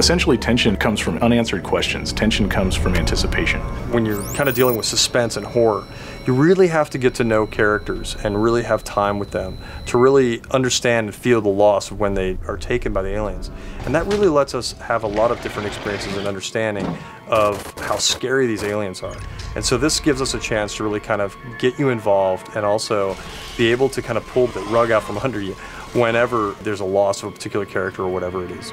Essentially, tension comes from unanswered questions. Tension comes from anticipation. When you're kind of dealing with suspense and horror, you really have to get to know characters and really have time with them to really understand and feel the loss of when they are taken by the aliens. And that really lets us have a lot of different experiences and understanding of how scary these aliens are. And so this gives us a chance to really kind of get you involved and also be able to kind of pull the rug out from under you whenever there's a loss of a particular character or whatever it is.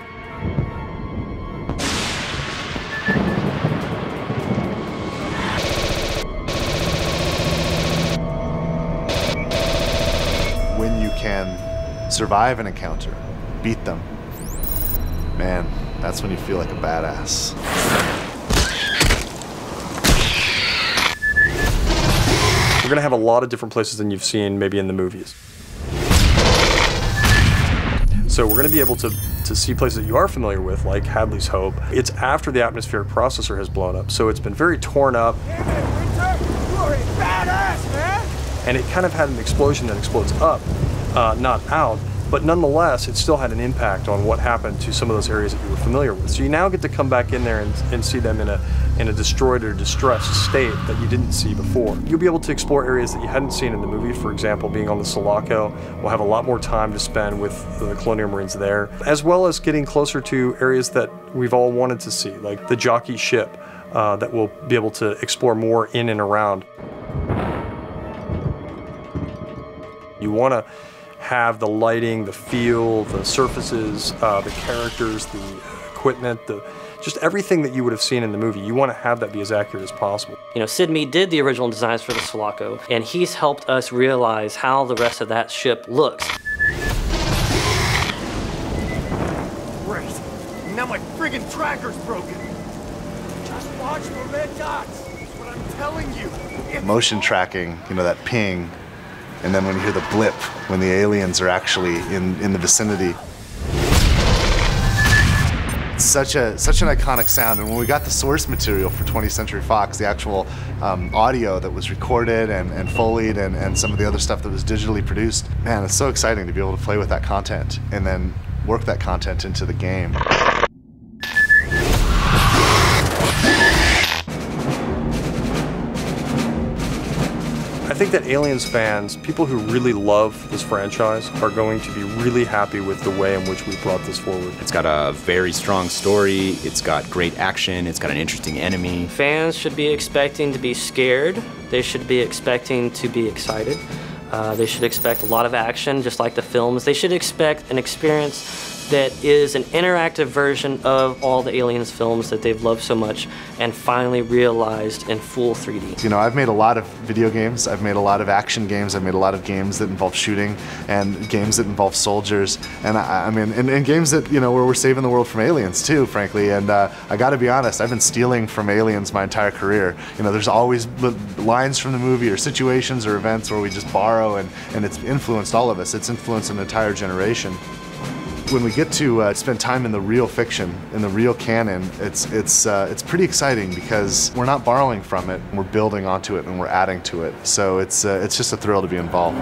When you can survive an encounter, beat them, man, that's when you feel like a badass. We're going to have a lot of different places than you've seen maybe in the movies. So we're going to be able to see places that you are familiar with, like Hadley's Hope. It's after the atmospheric processor has blown up, so it's been very torn up. Damn it, Winter! You are a badass, man! And it kind of had an explosion that explodes up, not out, but nonetheless, it still had an impact on what happened to some of those areas that you were familiar with. So you now get to come back in there and see them in a destroyed or distressed state that you didn't see before. You'll be able to explore areas that you hadn't seen in the movie. For example, being on the Sulaco, we'll have a lot more time to spend with the Colonial Marines there, as well as getting closer to areas that we've all wanted to see, like the jockey ship that we'll be able to explore more in and around. You want to have the lighting, the feel, the surfaces, the characters, the equipment, just everything that you would have seen in the movie. You want to have that be as accurate as possible. You know, Sid Mead did the original designs for the Sulaco, and he's helped us realize how the rest of that ship looks. Great. Now my friggin' tracker's broken. Just watch the red dots. That's what I'm telling you. Motion tracking, you know, that ping, and then when you hear the blip, when the aliens are actually in the vicinity. It's such an iconic sound, and when we got the source material for 20th Century Fox, the actual audio that was recorded and Foleyed and some of the other stuff that was digitally produced, man, it's so exciting to be able to play with that content and then work that content into the game. I think that Aliens fans, people who really love this franchise, are going to be really happy with the way in which we brought this forward. It's got a very strong story, it's got great action, it's got an interesting enemy. Fans should be expecting to be scared. They should be expecting to be excited. They should expect a lot of action, just like the films. They should expect an experience that is an interactive version of all the Aliens films that they've loved so much and finally realized in full 3D. You know, I've made a lot of video games, I've made a lot of action games, I've made a lot of games that involve shooting and games that involve soldiers, and I mean, and games that, you know, where we're saving the world from aliens too, frankly, and I gotta be honest, I've been stealing from aliens my entire career. You know, there's always lines from the movie or situations or events where we just borrow, and it's influenced all of us. It's influenced an entire generation. When we get to spend time in the real fiction, in the real canon, it's pretty exciting because we're not borrowing from it, we're building onto it and we're adding to it. So it's just a thrill to be involved.